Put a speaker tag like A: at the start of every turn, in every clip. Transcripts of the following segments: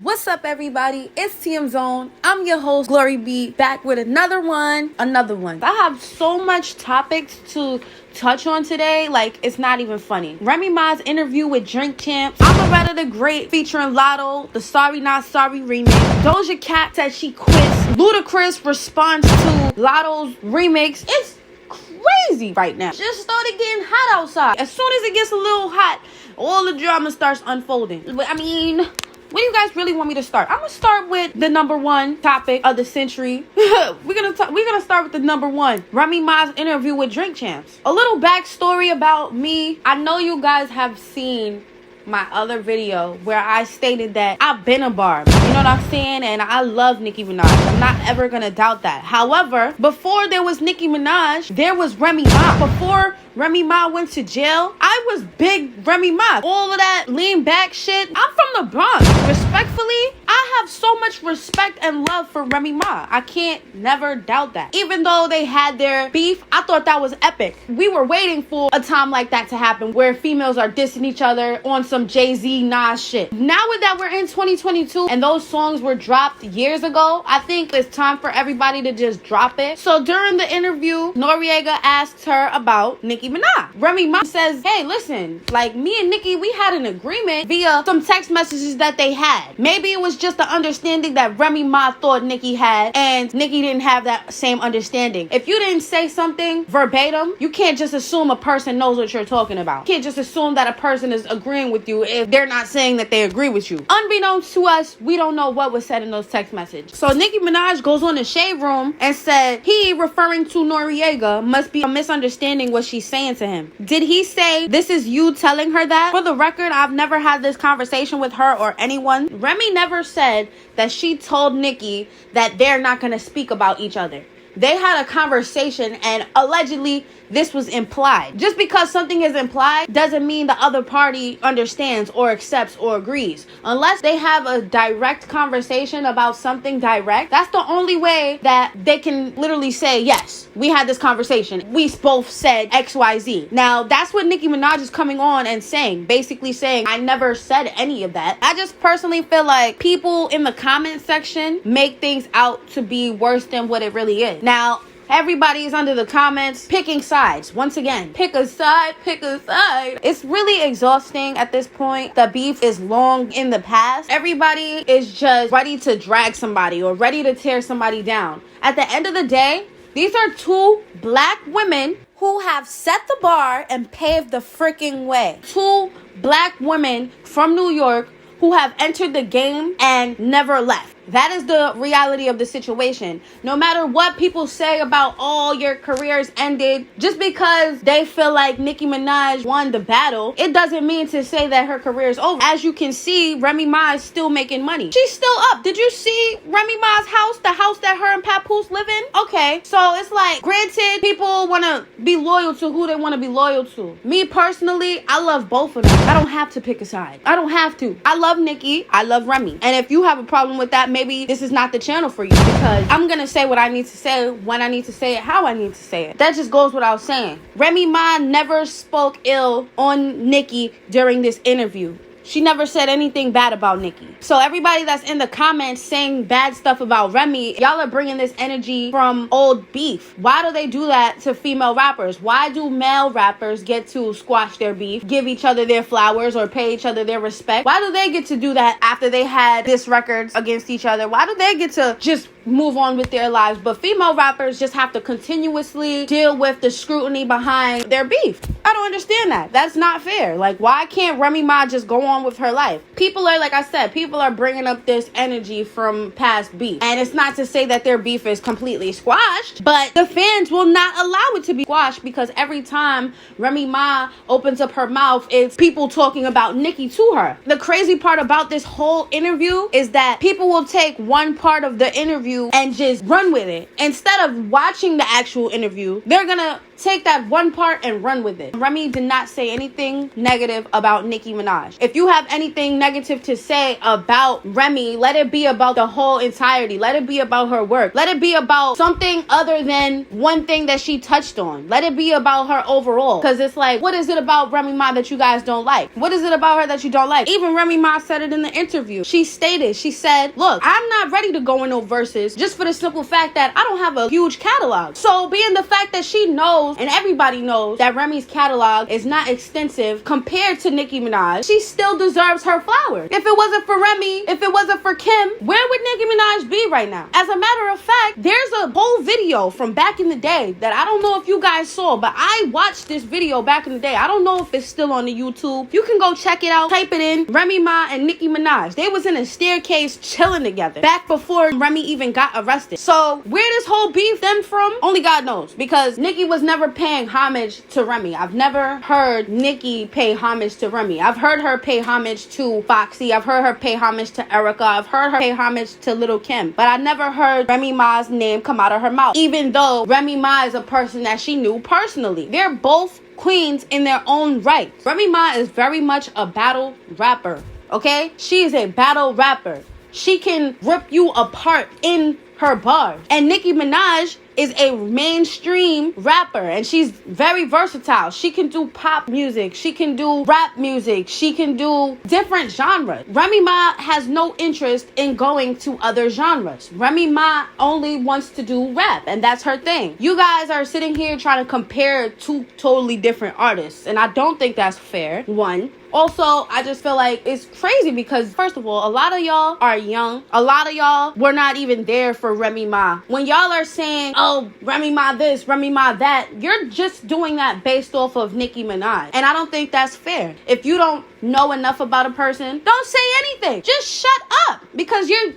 A: What's up, everybody? It's TMZone. I'm your host, Glory B, back with another one. I have so much topics to touch on today, like it's not even funny. Remy Ma's interview with Drink Champs, I'm a Better the Great featuring Latto, the Sorry Not Sorry remix. Doja Cat said she quits. Ludacris responds to Latto's remix. It's crazy right now. Just started getting hot outside. As soon as it gets a little hot, all the drama starts unfolding. I mean, where do you guys really want me to start? I'm gonna start with the number one topic of the century. We're gonna start with the number one. Remy Ma's interview with Drink Champs. A little backstory about me. I know you guys have seen my other video where I stated that I've been a barb. You know what I'm saying? And I love Nicki Minaj. I'm not ever gonna doubt that. However, before there was Nicki Minaj, there was Remy Ma. Before Remy Ma went to jail, I was big Remy Ma. All of that lean back shit. I'm from the Bronx. Respectfully, I have so much respect and love for Remy Ma. I can't never doubt that. Even though they had their beef, I thought that was epic. We were waiting for a time like that to happen where females are dissing each other on some Jay-Z, Nas shit. Now that we're in 2022 and those songs were dropped years ago, I think it's time for everybody to just drop it. So during the interview, Noriega asked her about Nicki Minaj. Remy Ma says, hey, listen, like me and Nicki, we had an agreement via some text messages that they had. Maybe it was just the understanding that Remy Ma thought Nicki had, and Nicki didn't have that same understanding. If you didn't say something verbatim, you can't just assume a person knows what you're talking about. You can't just assume that a person is agreeing with you if they're not saying that they agree with you. Unbeknownst to us, we don't know what was said in those text messages. So Nicki Minaj goes on the Shade Room and said he, referring to Noriega, must be misunderstanding what she's saying to him. Did he say this is you telling her that? For the record, I've never had this conversation with her or anyone. Remy never said that she told Nicki that they're not going to speak about each other. They had a conversation and allegedly this was implied. Just because something is implied doesn't mean the other party understands or accepts or agrees. Unless they have a direct conversation about something direct, that's the only way that they can literally say, yes, we had this conversation. We both said XYZ. Now, that's what Nicki Minaj is coming on and saying. Basically saying, I never said any of that. I just personally feel like people in the comment section make things out to be worse than what it really is. Now, everybody is under the comments picking sides. Once again, pick a side. It's really exhausting at this point. The beef is long in the past. Everybody is just ready to drag somebody or ready to tear somebody down. At the end of the day, these are two black women who have set the bar and paved the freaking way. Two black women from New York who have entered the game and never left. That is the reality of the situation. No matter what people say about, oh, your career's ended, just because they feel like Nicki Minaj won the battle, it doesn't mean to say that her career is over. As you can see, Remy Ma is still making money. She's still up. Did you see Remy Ma's house? The house that her and Papoose live in? Okay, so it's like, granted, people want to be loyal to who they want to be loyal to. Me personally, I love both of them. I don't have to pick a side. I don't have to. I love Nicki. I love Remy. And if you have a problem with that, maybe this is not the channel for you, because I'm going to say what I need to say, when I need to say it, how I need to say it. That just goes without saying. Remy Ma never spoke ill on Nicki during this interview. She never said anything bad about Nicki. So everybody that's in the comments saying bad stuff about Remy, y'all are bringing this energy from old beef. Why do they do that to female rappers? Why do male rappers get to squash their beef, give each other their flowers, or pay each other their respect? Why do they get to do that after they had diss records against each other? Why do they get to just move on with their lives? But female rappers just have to continuously deal with the scrutiny behind their beef. I don't understand that. That's not fair. Like, why can't Remy Ma just go on with her life? People are, like I said, people are bringing up this energy from past beef. And it's not to say that their beef is completely squashed, but the fans will not allow it to be squashed, because every time Remy Ma opens up her mouth, it's people talking about Nicki to her. The crazy part about this whole interview is that people will take one part of the interview and just run with it. Instead of watching the actual interview, they're gonna take that one part and run with it. Remy did not say anything negative about Nicki Minaj. If you have anything negative to say about Remy, let it be about the whole entirety. Let it be about her work. Let it be about something other than one thing that she touched on. Let it be about her overall. Because it's like, what is it about Remy Ma that you guys don't like? What is it about her that you don't like? Even Remy Ma said it in the interview. She said, look, I'm not ready to go in no verses just for the simple fact that I don't have a huge catalog. So being the fact that she knows, and everybody knows, that Remy's catalog is not extensive compared to Nicki Minaj, she still deserves her flowers. If it wasn't for Remy, if it wasn't for Kim, where would Nicki Minaj be right now? As a matter of fact, there's a whole video from back in the day that I don't know if you guys saw, but I watched this video back in the day. I don't know if it's still on the YouTube. You can go check it out. Type it in. Remy Ma and Nicki Minaj. They was in a staircase chilling together back before Remy even got arrested. So where this whole beef stemmed from, only God knows, because Nicki was never paying homage to Remy. I've never heard Nicki pay homage to Remy. I've heard her pay homage to Foxy. I've heard her pay homage to Erica. I've heard her pay homage to Little Kim. But I never heard Remy Ma's name come out of her mouth, even though Remy Ma is a person that she knew personally. They're both queens in their own right. Remy Ma is very much a battle rapper, okay? She is a battle rapper. She can rip you apart in her bars. And Nicki Minaj is a mainstream rapper, and she's very versatile. She can do pop music, she can do rap music, she can do different genres. Remy Ma has no interest in going to other genres. Remy Ma only wants to do rap, and that's her thing. You guys are sitting here trying to compare two totally different artists, and I don't think that's fair, one. Also, I just feel like it's crazy because, first of all, a lot of y'all are young. A lot of y'all were not even there for Remy Ma. When y'all are saying, oh, Remy Ma this, Remy Ma that, you're just doing that based off of Nicki Minaj. And I don't think that's fair. If you don't know enough about a person, don't say anything. Just shut up, because you're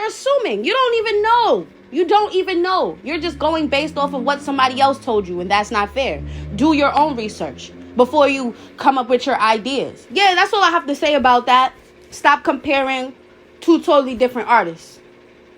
A: assuming. You don't even know. You don't even know. You're just going based off of what somebody else told you, and that's not fair. Do your own research before you come up with your ideas. Yeah, that's all I have to say about that. Stop comparing two totally different artists.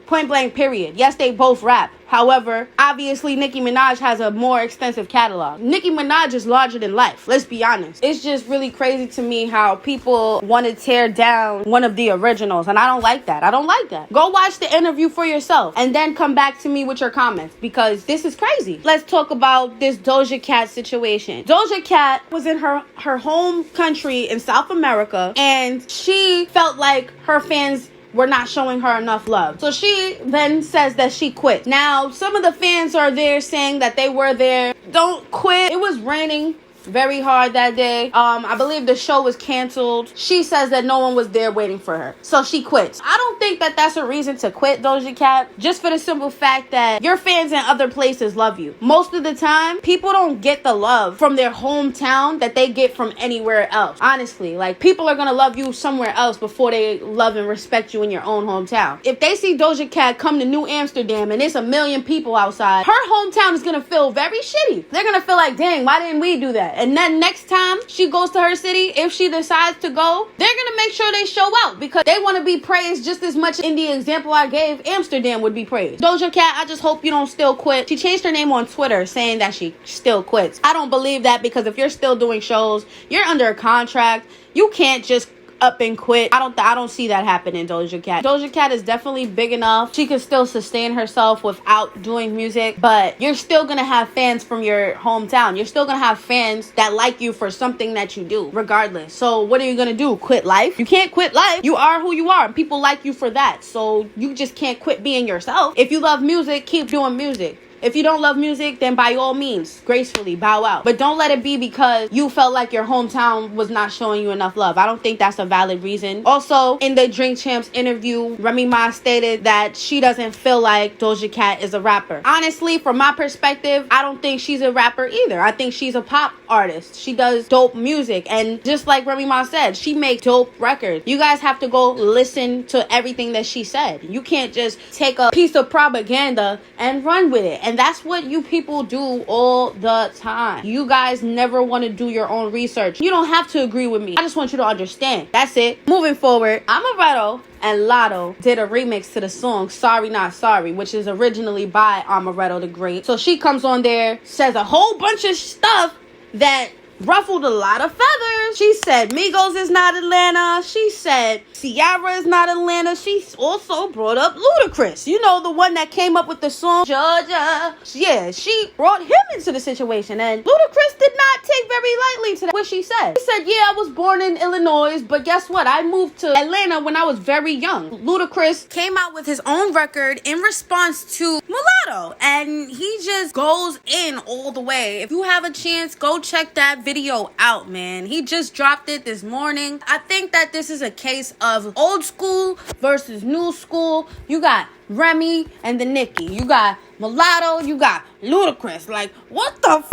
A: Point blank, period. Yes, they both rap. However, obviously, Nicki Minaj has a more extensive catalog. Nicki Minaj is larger than life. Let's be honest. It's just really crazy to me how people want to tear down one of the originals. And I don't like that. I don't like that. Go watch the interview for yourself and then come back to me with your comments, because this is crazy. Let's talk about this Doja Cat situation. Doja Cat was in her home country in South America, and she felt like her fans were not showing her enough love. So she then says that she quit. Now, some of the fans are there saying that they were there. Don't quit. It was raining very hard that day. I believe the show was canceled. She says that no one was there waiting for her, so she quits. I don't think that that's a reason to quit, Doja Cat, just for the simple fact that your fans in other places love you. Most of the time, people don't get the love from their hometown that they get from anywhere else. Honestly, like, people are gonna love you somewhere else before they love and respect you in your own hometown. If they see Doja Cat come to New Amsterdam and it's 1 million people outside, her hometown is gonna feel very shitty. They're gonna feel like, dang, why didn't we do that? And then next time she goes to her city, if she decides to go, they're gonna make sure they show out, because they want to be praised just as much. In the example I gave, Amsterdam would be praised. Doja Cat, I just hope you don't still quit. She changed her name on Twitter saying that she still quits. I don't believe that, because if you're still doing shows, you're under a contract. You can't just up and quit. I don't see that happening, Doja Cat. Doja Cat is definitely big enough. She can still sustain herself without doing music, but you're still gonna have fans from your hometown. You're still gonna have fans that like you for something that you do, regardless. So what are you gonna do? Quit life? You can't quit life. You are who you are, and people like you for that. So you just can't quit being yourself. If you love music, keep doing music. If you don't love music, then by all means, gracefully bow out. But don't let it be because you felt like your hometown was not showing you enough love. I don't think that's a valid reason. Also, in the Drink Champs interview, Remy Ma stated that she doesn't feel like Doja Cat is a rapper. Honestly, from my perspective, I don't think she's a rapper either. I think she's a pop artist. She does dope music. And just like Remy Ma said, she makes dope records. You guys have to go listen to everything that she said. You can't just take a piece of propaganda and run with it And that's what you people do all the time. You guys never want to do your own research. You don't have to agree with me. I just want you to understand. That's it. Moving forward, Amaretto and Latto did a remix to the song Sorry Not Sorry, which is originally by Amaretto the Great. So she comes on there, says a whole bunch of stuff that ruffled a lot of feathers. She said Migos is not Atlanta. She said Ciara is not Atlanta. She also brought up Ludacris. You know, the one that came up with the song Georgia. Yeah, she brought him into the situation. And Ludacris did not take very lightly to what she said. He said, yeah, I was born in Illinois, but guess what? I moved to Atlanta when I was very young. Ludacris came out with his own record in response to Mulatto. And he just goes in all the way. If you have a chance, go check that video out, man. He just dropped it this morning. I think that this is a case of old school versus new school. You got Remy and the Nicki. You got Mulatto. You got Ludacris. Like, what the f***?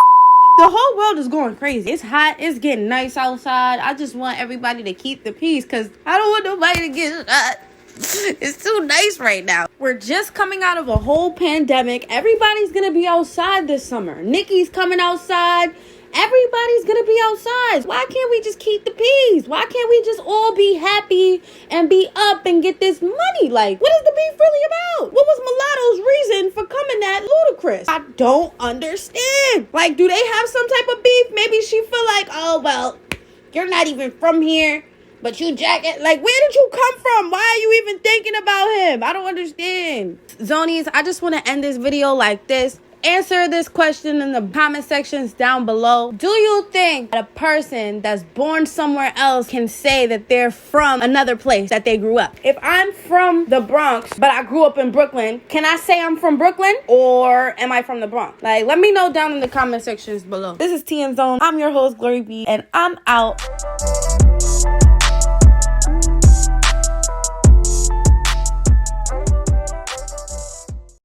A: The whole world is going crazy. It's hot. It's getting nice outside. I just want everybody to keep the peace because I don't want nobody to get shot. It's too nice right now. We're just coming out of a whole pandemic. Everybody's gonna be outside this summer. Nicki's coming outside. Everybody's gonna be outside. Why can't we just keep the peace? Why can't we just all be happy and be up and get this money? Like, what is the beef really about? What was Mulatto's reason for coming at Ludacris? I don't understand. Like, do they have some type of beef? Maybe she feel like, oh, well, you're not even from here, but you jacket. Like, where did you come from? Why are you even thinking about him? I don't understand. Zonies, I just want to end this video like this. Answer this question in the comment sections down below. Do you think that a person that's born somewhere else can say that they're from another place that they grew up? If I'm from the Bronx, but I grew up in Brooklyn, can I say I'm from Brooklyn? Or am I from the Bronx? Like, let me know down in the comment sections below. This is TMZone. I'm your host, Glory B, and I'm out.